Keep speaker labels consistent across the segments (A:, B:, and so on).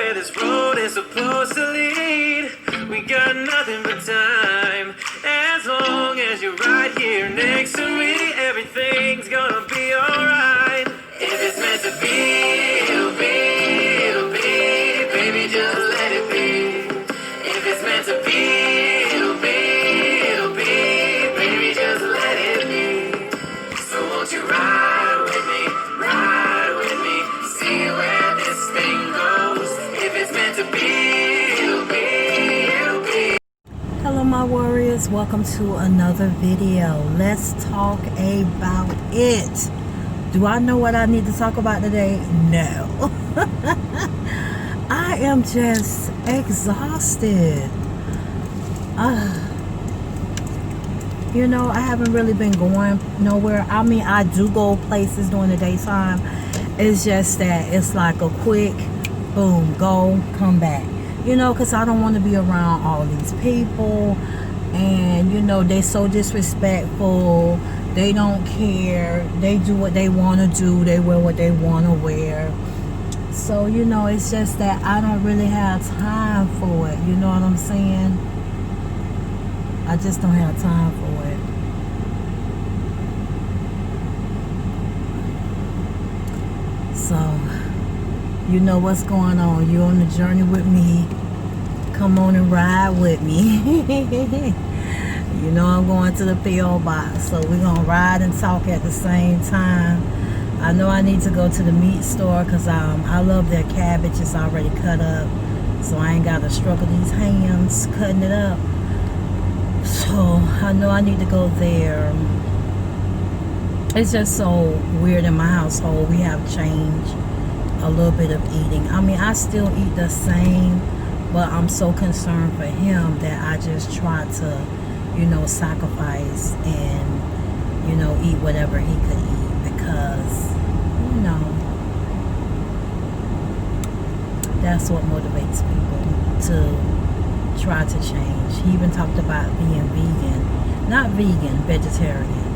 A: where this road is supposed to lead. We got nothing but time. As long as you're right here next to me, everything's gonna be alright. If it's meant to be, it'll be, it'll be. Baby, just let it be. If it's meant to be, it'll be, it'll be. Baby, just let it be. So won't you ride with me, ride with me, see where this thing goes. If it's meant to be, it'll be, it'll be.
B: Hello my warriors, welcome to another video. Let's talk about it. Do I know what I need to talk about today? No. I am just exhausted. You know, I haven't really been going nowhere. I mean, I do go places during the daytime. It's just that it's like a quick boom, go, come back. You know, because I don't want to be around all these people. And, you know, they're so disrespectful. They don't care. They do what they want to do. They wear what they want to wear. So, you know, it's just that I don't really have time for it. You know what I'm saying? I just don't have time for it. So, you know what's going on. You're on the journey with me. Come on and ride with me. You know I'm going to the P.O. box, so we're going to ride and talk at the same time. I know I need to go to the meat store because I love their cabbage. It's already cut up, so I ain't got to struggle these hands cutting it up. So I know I need to go there. It's just so weird in my household. We have changed a little bit of eating. I mean, I still eat the same, but I'm so concerned for him that I just try to, you know, sacrifice and, you know, eat whatever he could eat because, you know, that's what motivates people to try to change. He even talked about being vegan. Not vegan, vegetarian.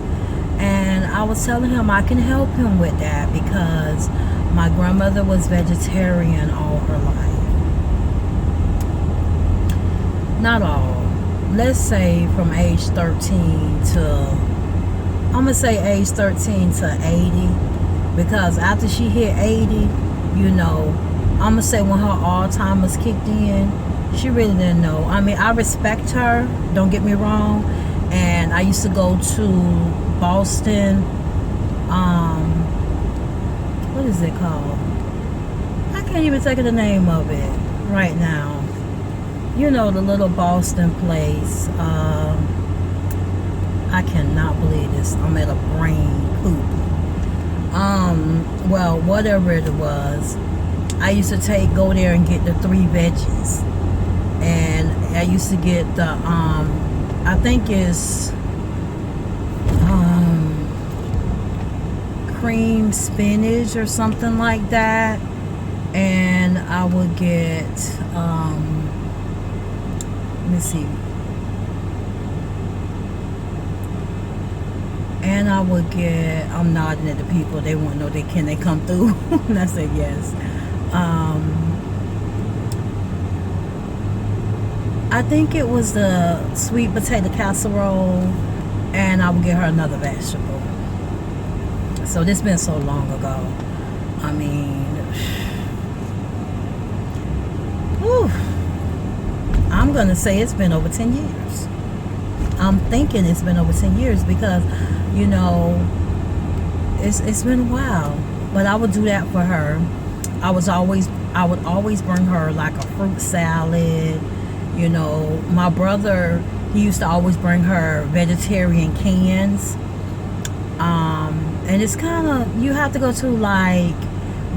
B: And I was telling him I can help him with that because my grandmother was vegetarian all her life. Not all. Let's say from age 13 to, I'm going to say age 13 to 80. Because after she hit 80, you know, I'm going to say when her Alzheimer's kicked in, she really didn't know. I mean, I respect her, don't get me wrong. And I used to go to Boston, what is it called? I can't even think of the name of it right now. You know, the little Boston place. I cannot believe this. I'm at a brain poop. Well, whatever it was, I used to go there and get the 3 veggies. And I used to get the, I think it's cream spinach or something like that. And I would get, let me see. And I would get, I'm nodding at the people. They won't know can they come through? And I said yes. I think it was the sweet potato casserole, and I would get her another vegetable. So this been so long ago. I mean, whew, I'm gonna say it's been over 10 years. I'm thinking it's been over 10 years because, you know, it's been a while. But I would do that for her. I would always bring her like a fruit salad. You know, my brother, he used to always bring her vegetarian cans. And it's kind of, you have to go to like,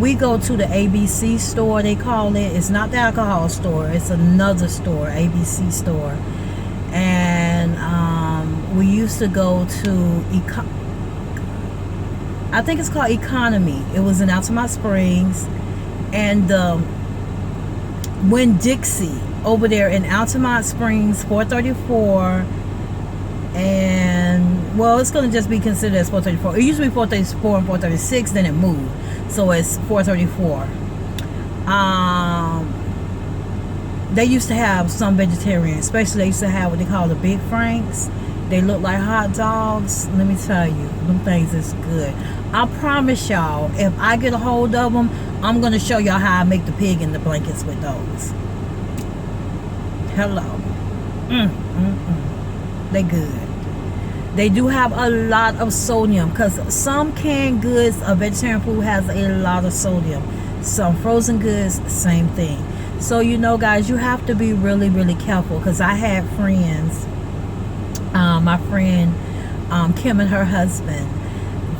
B: we go to the ABC store, they call it. It's not the alcohol store. It's another store, ABC store. And we used to go to, I think it's called Economy. It was in Altamont Springs. And Winn-Dixie over there in Altamont Springs, 434. And well, it's going to just be considered as 434. It used to be 434 and 436, then it moved, so it's 434. they used to have some vegetarian, especially they used to have what they call the Big Franks. They look like hot dogs. Let me tell you, them things is good. I promise y'all, if I get a hold of them, I'm going to show y'all how I make the pig in the blankets with those. Hello. They good. They do have a lot of sodium, because some canned goods of vegetarian food has a lot of sodium. Some frozen goods, same thing. So, you know, guys, you have to be really, really careful, because I had friends, my friend Kim and her husband,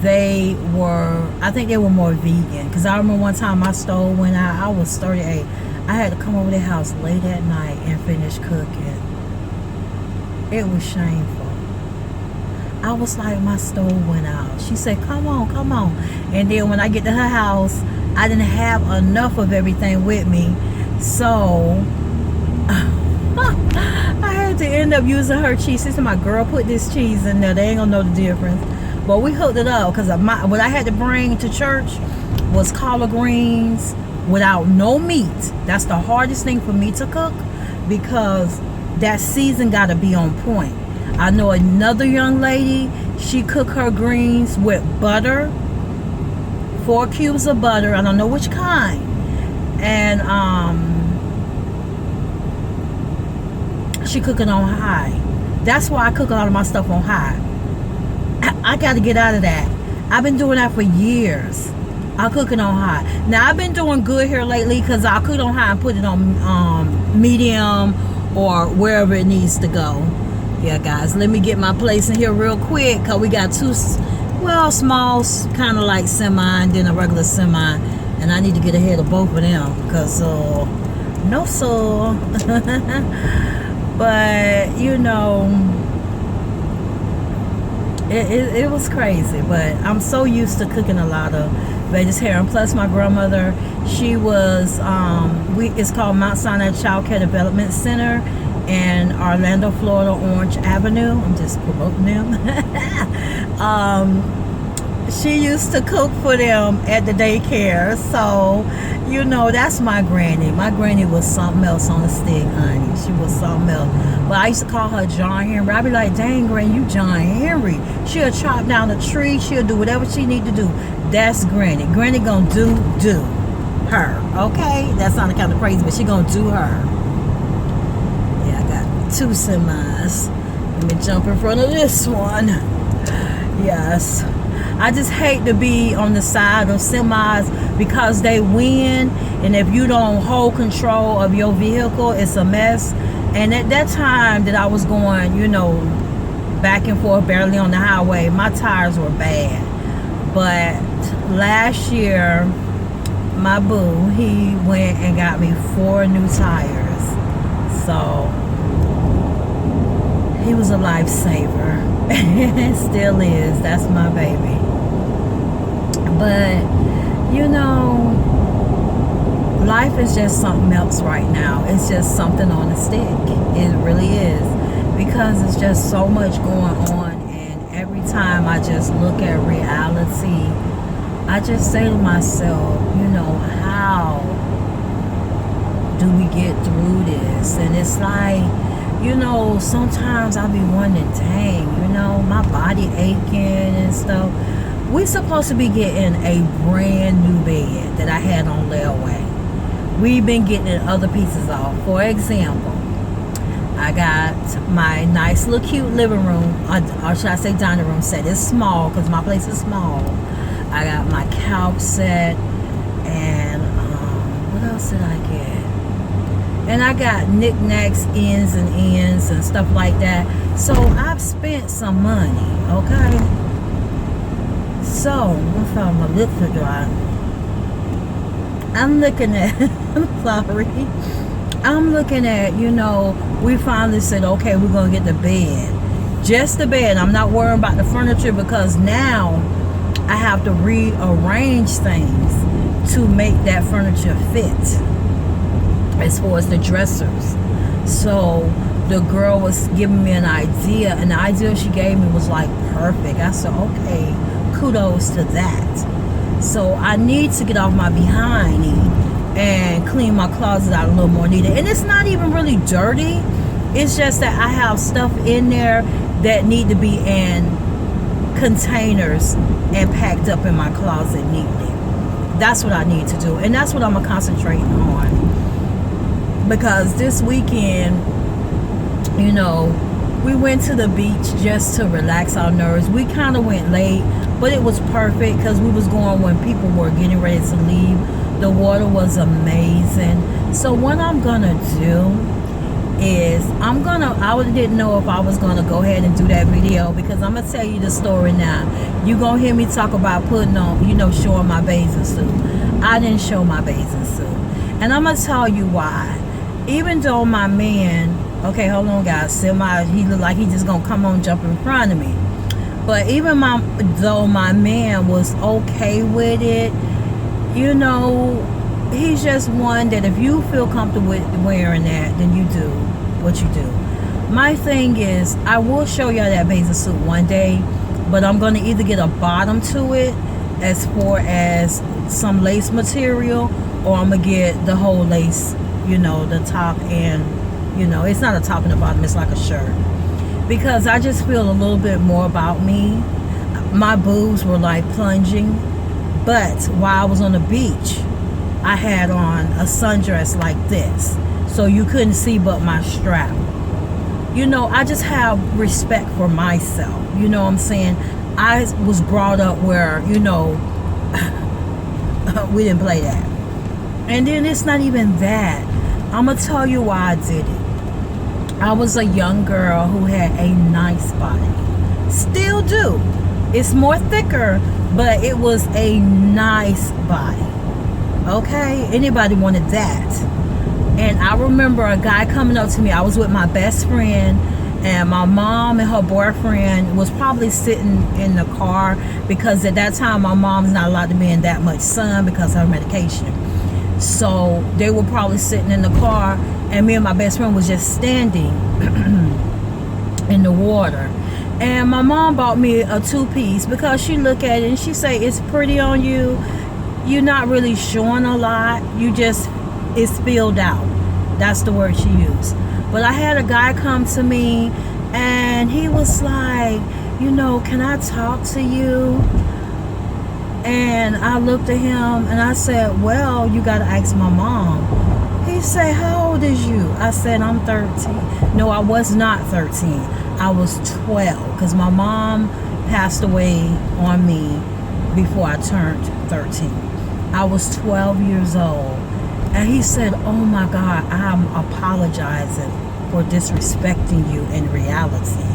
B: they were, I think they were more vegan, because I remember one time my stove went out. I was 38. I had to come over their house late at night and finish cooking. It was shameful. I was like, my stove went out. She said, come on, come on. And then when I get to her house, I didn't have enough of everything with me. So I had to end up using her cheese. She said, my girl, put this cheese in there. They ain't gonna know the difference. But we hooked it up, because what I had to bring to church was collard greens without no meat. That's the hardest thing for me to cook, because that season got to be on point. I know another young lady, she cooked her greens with butter, 4 cubes of butter, I don't know which kind, and she cook it on high. That's why I cook a lot of my stuff on high. I got to get out of that. I've been doing that for years. I'll cook it on high. Now I've been doing good here lately, because I'll cook it on high and put it on medium or wherever it needs to go. Yeah, guys, let me get my place in here real quick, because we got two, well, small, kind of like semi, and then a regular semi, and I need to get ahead of both of them, because no sir. But you know, it was crazy. But I'm so used to cooking a lot of vegetarian. Plus my grandmother, she was it's called Mz.TreZena Child Care Development Center in Orlando, Florida, Orange Avenue. I'm just promoting them. She used to cook for them at the daycare. So, you know, that's my granny. My granny was something else on the stick, honey. She was something else. But I used to call her John Henry. I'd be like, dang, Granny, you John Henry. She'll chop down a tree. She'll do whatever she need to do. That's Granny. Granny gonna do her. Okay? That sounded kind of crazy, but she gonna do her. 2 semis. Let me jump in front of this one. Yes. I just hate to be on the side of semis, because they win, and if you don't hold control of your vehicle, it's a mess. And at that time that I was going, you know, back and forth barely on the highway, my tires were bad. But last year, my boo, he went and got me 4 new tires. So he was a lifesaver. Still is. That's my baby. But you know, life is just something else right now. It's just something on a stick. It really is, because it's just so much going on, and every time I just look at reality, I just say to myself, you know, how do we get through this? And it's like, you know, sometimes I'll be wondering, dang, you know, my body aching and stuff. We're supposed to be getting a brand new bed that I had on layaway. We've been getting other pieces off. For example, I got my nice little cute living room, or should I say dining room set. It's small, because my place is small. I got my couch set, and what else did I get? And I got knickknacks, ends and ends and stuff like that. So I've spent some money, okay? So, I found my lips are dry. I'm looking at, I'm sorry. I'm looking at, you know, we finally said, okay, we're going to get the bed. Just the bed. I'm not worrying about the furniture, because now I have to rearrange things to make that furniture fit. As far as the dressers. So the girl was giving me an idea, and the idea she gave me was like perfect. I said, okay, kudos to that. So I need to get off my behind and clean my closet out a little more needed. And it's not even really dirty. It's just that I have stuff in there that need to be in containers and packed up in my closet neatly. That's what I need to do, and that's what I'm gonna concentrate on. Because this weekend, you know, we went to the beach just to relax our nerves. We kind of went late, but it was perfect because we was going when people were getting ready to leave. The water was amazing. So what I'm gonna do is I didn't know if I was gonna go ahead and do that video, because I'm gonna tell you the story now. You gonna hear me talk about putting on, you know, showing my bathing suit. I didn't show my bathing suit, and I'm gonna tell you why. Even though my man, okay, hold on guys, he looked like he just gonna come on jump in front of me, but even though my man was okay with it, you know, he's just one that if you feel comfortable with wearing that, then you do what you do. My thing is, I will show y'all that bathing suit one day, but I'm going to either get a bottom to it as far as some lace material, or I'm going to get the whole lace, you know, the top, and, you know, it's not a top and a bottom, it's like a shirt. Because I just feel a little bit more about me. My boobs were like plunging, but while I was on the beach, I had on a sundress like this, so you couldn't see but my strap. You know, I just have respect for myself. You know what I'm saying? I was brought up where, you know, we didn't play that. And then it's not even that. I'm gonna tell you why I did it. I was a young girl who had a nice body. Still do. It's more thicker, but it was a nice body. Okay, anybody wanted that. And I remember a guy coming up to me. I was with my best friend, and my mom and her boyfriend was probably sitting in the car, because at that time my mom's not allowed to be in that much sun because of her medication. So they were probably sitting in the car, and me and my best friend was just standing in the water. And my mom bought me a two-piece because she looked at it and she said, "It's pretty on you. You're not really showing a lot. It's filled out." That's the word she used. But I had a guy come to me, and he was like, you know, "Can I talk to you?" And I looked at him and I said, "Well, you got to ask my mom." He said, "How old is you?" I said, "I'm 13. No, I was not 13. I was 12, because my mom passed away on me before I turned 13. I was 12 years old. And he said, "Oh my God, I'm apologizing for disrespecting you in reality,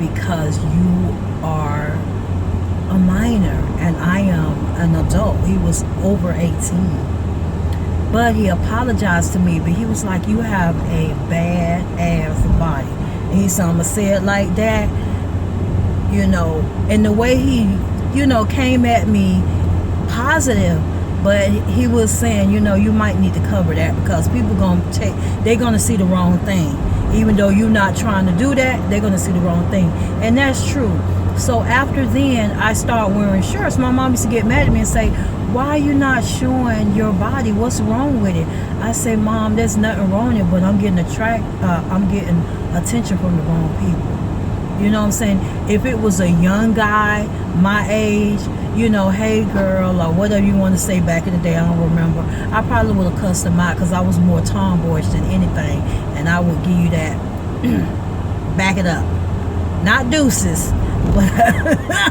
B: because you are a minor and I am an adult." He was over 18. But he apologized to me, but he was like, "You have a bad ass body." And he said, "I'm going to say it like that." You know, and the way he, you know, came at me positive, but he was saying, you know, you might need to cover that, because people they're going to see the wrong thing. Even though you're not trying to do that, they're going to see the wrong thing. And that's true. So after then, I started wearing shirts. My mom used to get mad at me and say, "Why are you not showing your body? What's wrong with it?" I say, "Mom, there's nothing wrong with it, but I'm getting attention from the wrong people." You know what I'm saying? If it was a young guy my age, you know, "Hey girl," or whatever you want to say back in the day, I don't remember, I probably would have cussed him out, because I was more tomboyish than anything. And I would give you that back it up, not deuces, but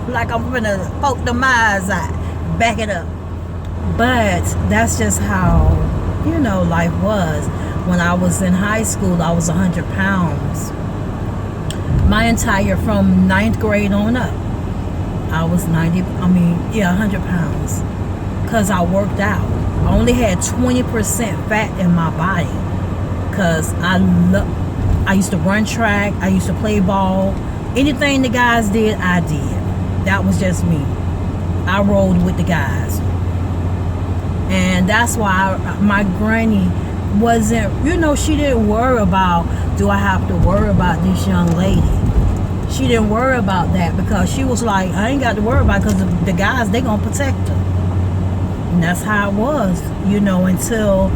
B: like I'm gonna poke the eyes out, back it up. But that's just how, you know, life was. When I was in high school, I was 100 pounds. From 9th grade on up, I was 100 pounds, because I worked out. I only had 20% fat in my body, because I used to run track, I used to play ball. Anything the guys did, I did. That was just me. I rolled with the guys. And that's why my granny wasn't, you know, she didn't worry about, do I have to worry about this young lady? She didn't worry about that, because she was like, I ain't got to worry about it, because the guys, they gonna protect her. And that's how it was, you know, until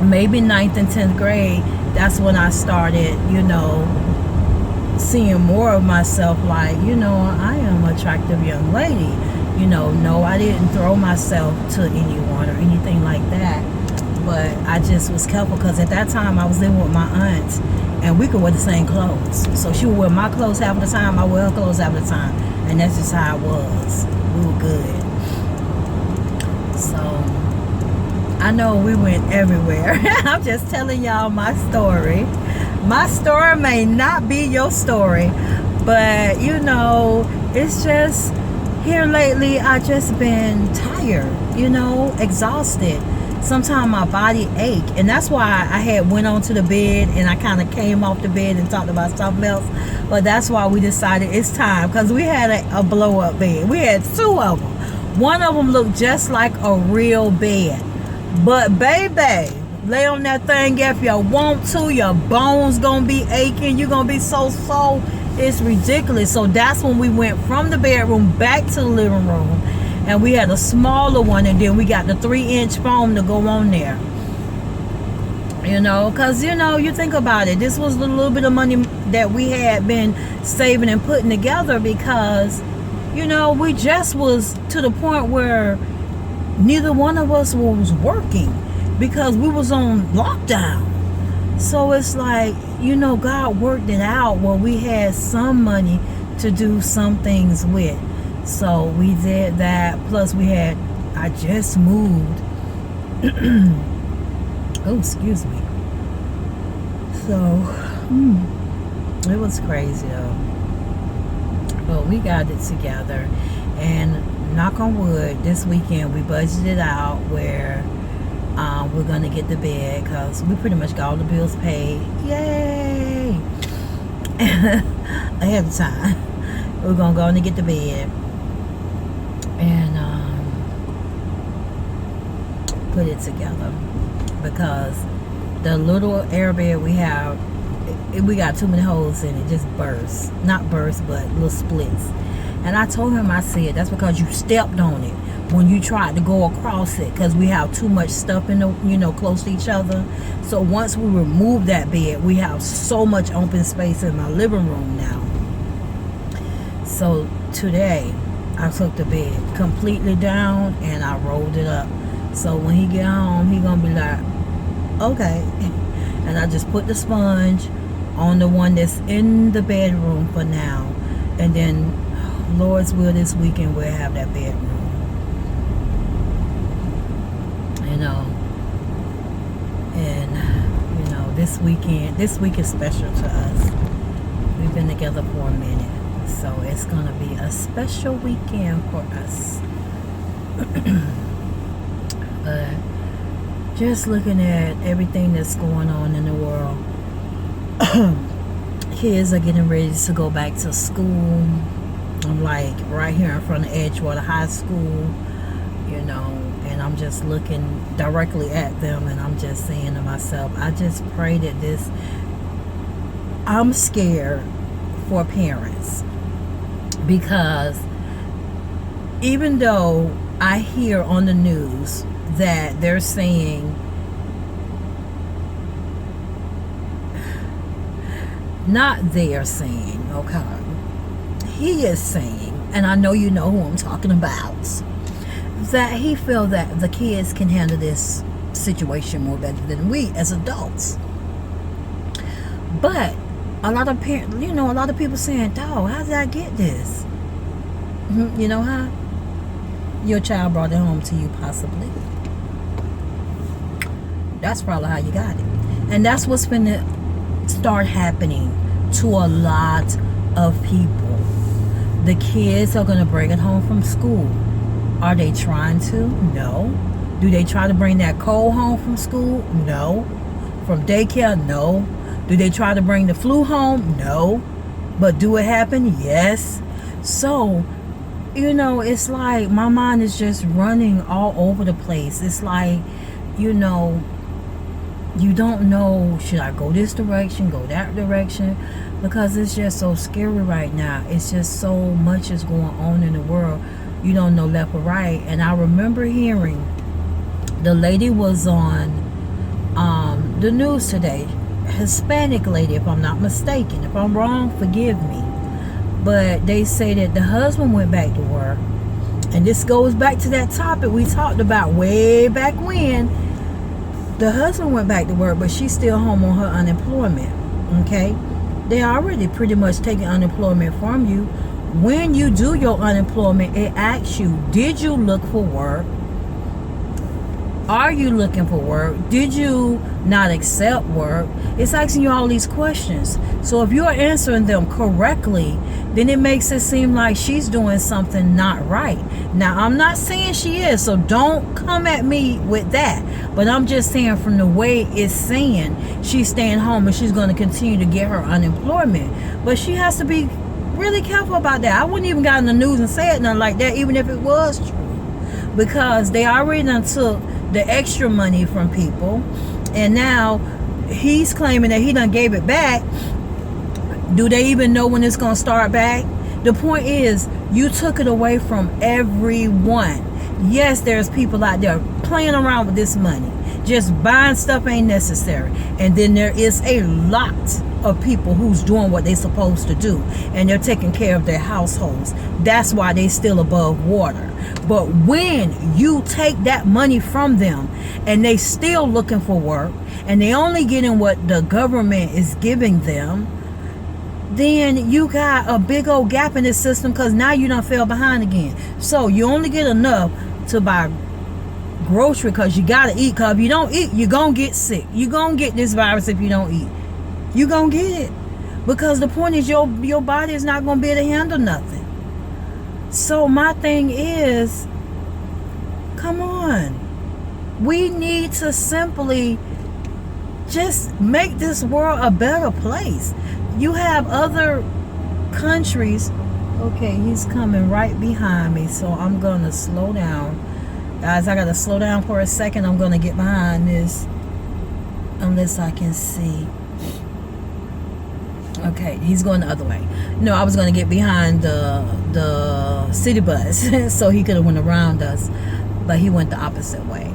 B: maybe 9th and 10th grade. That's when I started, you know, seeing more of myself, like, you know, I am an attractive young lady. You know, no, I didn't throw myself to anyone or anything like that, but I just was careful, because at that time I was living with my aunt, and we could wear the same clothes. So she would wear my clothes half of the time, I wear her clothes half of the time, and that's just how it was. We were good. So I know we went everywhere. I'm just telling y'all my story. My story may not be your story, but you know, it's just here lately I just been tired, you know, exhausted. Sometimes my body ache, and that's why I had went onto the bed and I kind of came off the bed and talked about something else. But that's why we decided it's time, because we had a blow up bed. We had 2 of them. One of them looked just like a real bed, but baby, lay on that thing if you want to. Your bones gonna be aching. You're gonna be so sore. It's ridiculous. So that's when we went from the bedroom back to the living room, and we had a smaller one, and then we got the 3-inch foam to go on there. You know, because, you know, you think about it, this was the little bit of money that we had been saving and putting together, because, you know, we just was to the point where neither one of us was working, because we was on lockdown. So it's like, you know, God worked it out where we had some money to do some things with. So we did that. Plus I just moved. Oh, excuse me. So it was crazy though, but we got it together, and knock on wood, this weekend we budgeted out where we're gonna get the bed, because we pretty much got all the bills paid. Yay! Ahead of time. We're gonna go and get the bed and put it together, because the little air bed we have, we got too many holes in it, just burst. Not burst, but little splits. And I told him, I said, that's because you stepped on it when you tried to go across it, because we have too much stuff in the, you know, close to each other. So once we remove that bed, we have so much open space in my living room now. So today I took the bed completely down and I rolled it up. So when he get home, he gonna be like, okay. And I just put the sponge on the one that's in the bedroom for now, and then Lord's will, this weekend we'll have that bedroom. You know, and you know, this week is special to us. We've been together for a minute, so it's gonna be a special weekend for us. But just looking at everything that's going on in the world, kids are getting ready to go back to school. I'm like right here in front of Edgewater High School, you know, and I'm just looking directly at them, and I'm just saying to myself, I just pray that I'm scared for parents, because even though I hear on the news that they're saying, not they're saying, okay, he is saying, and I know you know who I'm talking about, that he feel that the kids can handle this situation more better than we as adults. But a lot of parents, you know, a lot of people saying, dog, how did I get this? You know how? Your child brought it home to you, possibly. That's probably how you got it. And that's what's going to start happening to a lot of people. The kids are going to bring it home from school. Are they trying to? No. Do they try to bring that cold home from school? No. From daycare? No. Do they try to bring the flu home? No. But do it happen? Yes. So, you know, it's like my mind is just running all over the place. It's like, you know, you don't know, should I go this direction, go that direction, because it's just so scary right now. It's just so much is going on in the world. you don't know left or right. And I remember hearing the lady was on the news today, Hispanic lady, if I'm not mistaken. If I'm wrong, forgive me. But they say that the husband went back to work. And this goes back to that topic we talked about way back when. The husband went back to work, but she's still home on her unemployment. Okay? They already pretty much taking unemployment from you. When you do your unemployment, it asks you, did you look for work? Are you looking for work? Did you not accept work? It's asking you all these questions. So if you're answering them correctly, then it makes it seem like she's doing something not right. Now, I'm not saying she is, so don't come at me with that. But I'm just saying from the way it's saying, she's staying home and she's going to continue to get her unemployment. But she has to be really careful about that. I wouldn't even got in the news and said nothing like that, even if it was true. Because they already done took the extra money from people, and now he's claiming that he done gave it back. Do they even know when it's gonna start back? The point is, you took it away from everyone. Yes, there's people out there playing around with this money, just buying stuff ain't necessary, and then there is a lot of people who's doing what they're supposed to do, and they're taking care of their households. That's why they still above water. But when you take that money from them and they still looking for work and they only getting what the government is giving them, then you got a big old gap in the system, because now you done fell behind again. So you only get enough to buy grocery, because you gotta eat, because if you don't eat, you're gonna get sick. You're gonna get this virus if you don't eat. You're gonna get it, because the point is your body is not gonna be able to handle nothing. So my thing is, come on, we need to simply just make this world a better place. You have other countries. Okay, he's coming right behind me, so I'm gonna slow down. Guys, I gotta slow down for a second. I'm gonna get behind this unless I can see. Okay, he's going the other way. No, I was going to get behind the city bus so he could have went around us, but he went the opposite way.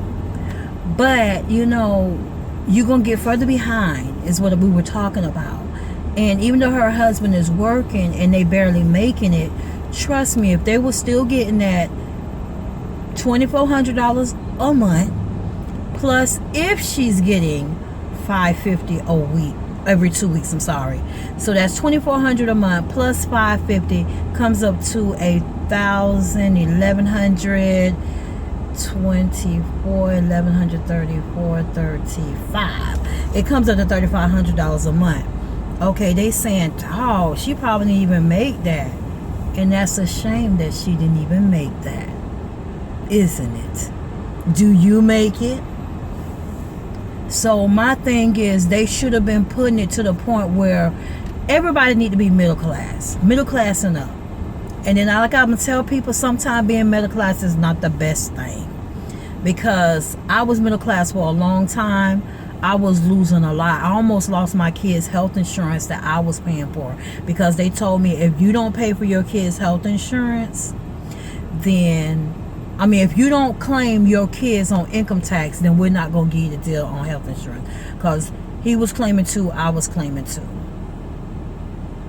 B: But, you know, you're going to get further behind is what we were talking about. And even though her husband is working and they barely making it, trust me, if they were still getting that $2,400 a month, plus if she's getting $550 a week, every 2 weeks, I'm sorry. So that's $2,400 a month plus $550 comes up to $1,100, 24, 1,134, 35. It comes up to $3,500 a month. Okay, they saying, oh, she probably didn't even make that. And that's a shame that she didn't even make that, isn't it? Do you make it? So my thing is, they should have been putting it to the point where everybody need to be middle class and up. And then, like I'm gonna tell people, sometimes being middle class is not the best thing, because I was middle class for a long time. I was losing a lot. I almost lost my kids' health insurance that I was paying for, because they told me, if you don't pay for your kids' health insurance, then if you don't claim your kids on income tax, then we're not going to give you the deal on health insurance. Because he was claiming 2, I was claiming 2.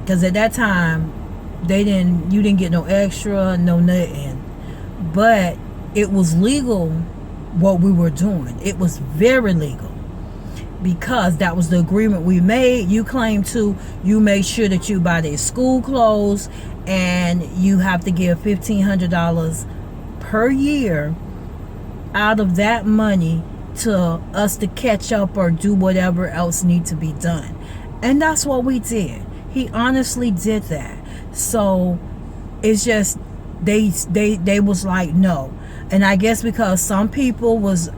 B: Because at that time, you didn't get no extra, no nothing. But it was legal what we were doing. It was very legal. Because that was the agreement we made. You claim 2, you make sure that you buy their school clothes, and you have to give $1,500 per year out of that money to us to catch up or do whatever else need to be done. And that's what we did. He honestly did that. So it's just they was like, no. And I guess because some people was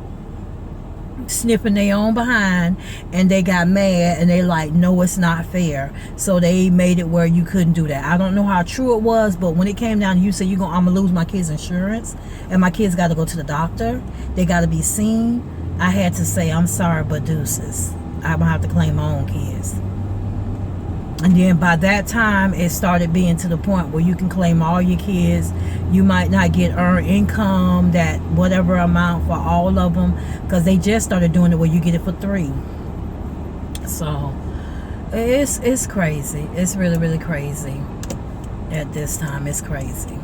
B: sniffing their own behind and they got mad and they like, no, it's not fair. So they made it where you couldn't do that. I don't know how true it was, but when it came down to you said, I'm gonna lose my kids' insurance and my kids got to go to the doctor, they got to be seen, I had to say, I'm sorry, but deuces, I'm gonna have to claim my own kids. And then by that time, it started being to the point where you can claim all your kids. You might not get earned income, that whatever amount for all of them, because they just started doing it where you get it for 3. So it's crazy. It's really, really crazy at this time. It's crazy.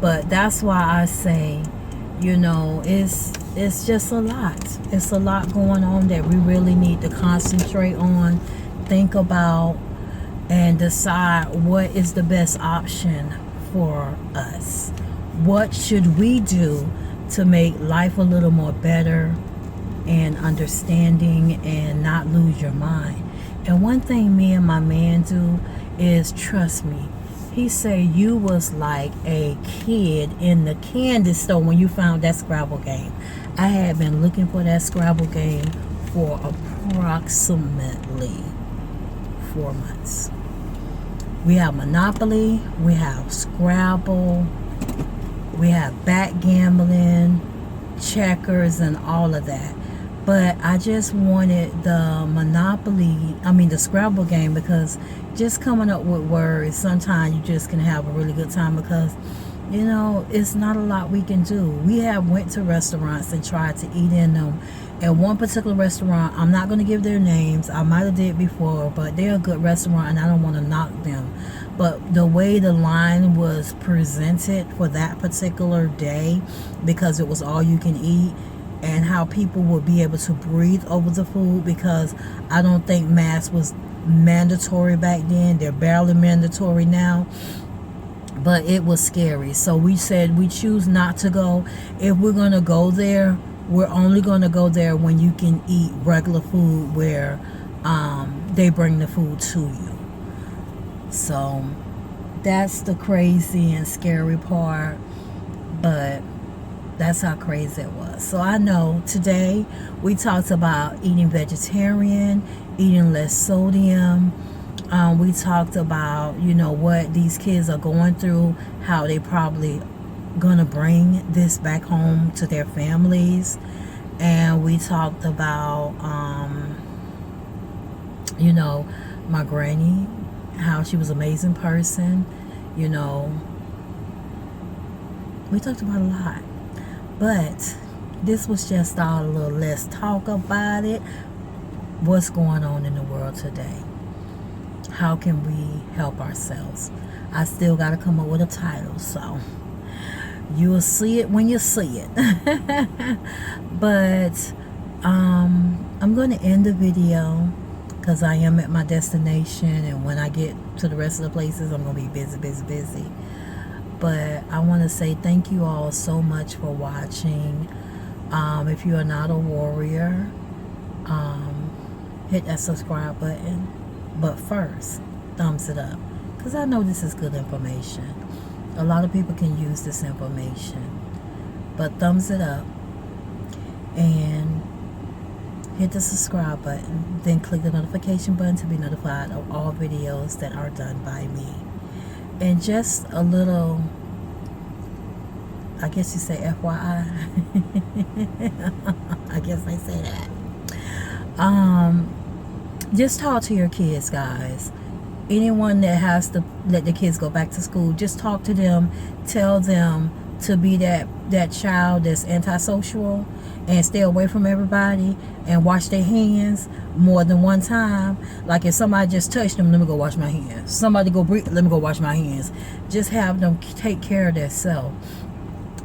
B: But that's why I say, you know, it's just a lot. It's a lot going on that we really need to concentrate on, think about, and decide what is the best option for us. What should we do to make life a little more better and understanding and not lose your mind? And one thing me and my man do is, trust me, he say you was like a kid in the candy store when you found that Scrabble game. I had been looking for that Scrabble game for approximately 4 months. We have Monopoly, we have Scrabble, we have backgammon, checkers, and all of that. But I just wanted the the Scrabble game, because just coming up with words, sometimes you just can have a really good time, because, you know, it's not a lot we can do. We have went to restaurants and tried to eat in them. At one particular restaurant, I'm not going to give their names. I might have did before, but they're a good restaurant and I don't want to knock them. But the way the line was presented for that particular day, because it was all you can eat, and how people would be able to breathe over the food, because I don't think masks was mandatory back then. They're barely mandatory now. But it was scary. So we said we choose not to go. If we're going to go there, we're only going to go there when you can eat regular food, where they bring the food to you. So that's the crazy and scary part. But that's how crazy it was. So I know today we talked about eating vegetarian, eating less sodium. We talked about, you know, what these kids are going through, how they probably gonna bring this back home to their families. And we talked about you know, my granny, how she was an amazing person. You know, we talked about a lot. But this was just our little let's talk about it. What's going on in the world today? How can we help ourselves? I still got to come up with a title, so you will see it when you see it. But I'm going to end the video, because I am at my destination, and when I get to the rest of the places, I'm going to be busy. But I want to say thank you all so much for watching. If you are not a warrior, hit that subscribe button. But first, thumbs it up, because I know this is good information. A lot of people can use this information. But thumbs it up and hit the subscribe button. Then click the notification button to be notified of all videos that are done by me. And just a little, I guess you say FYI. I guess I say that. Just talk to your kids, guys. Anyone that has to let the kids go back to school, just talk to them. Tell them to be that child that's antisocial and stay away from everybody, and wash their hands more than one time. Like if somebody just touched them, let me go wash my hands. Somebody go breathe, let me go wash my hands. Just have them take care of themselves,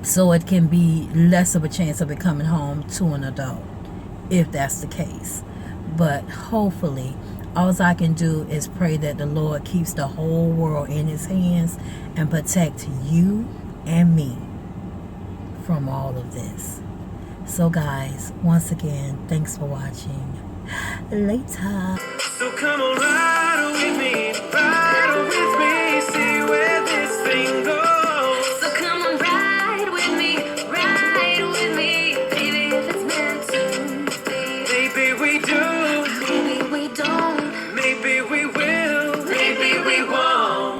B: so it can be less of a chance of it coming home to an adult, if that's the case. But hopefully, all I can do is pray that the Lord keeps the whole world in his hands and protect you and me from all of this. So guys, once again, thanks for watching. Later.
A: So come on, ride with me, ride.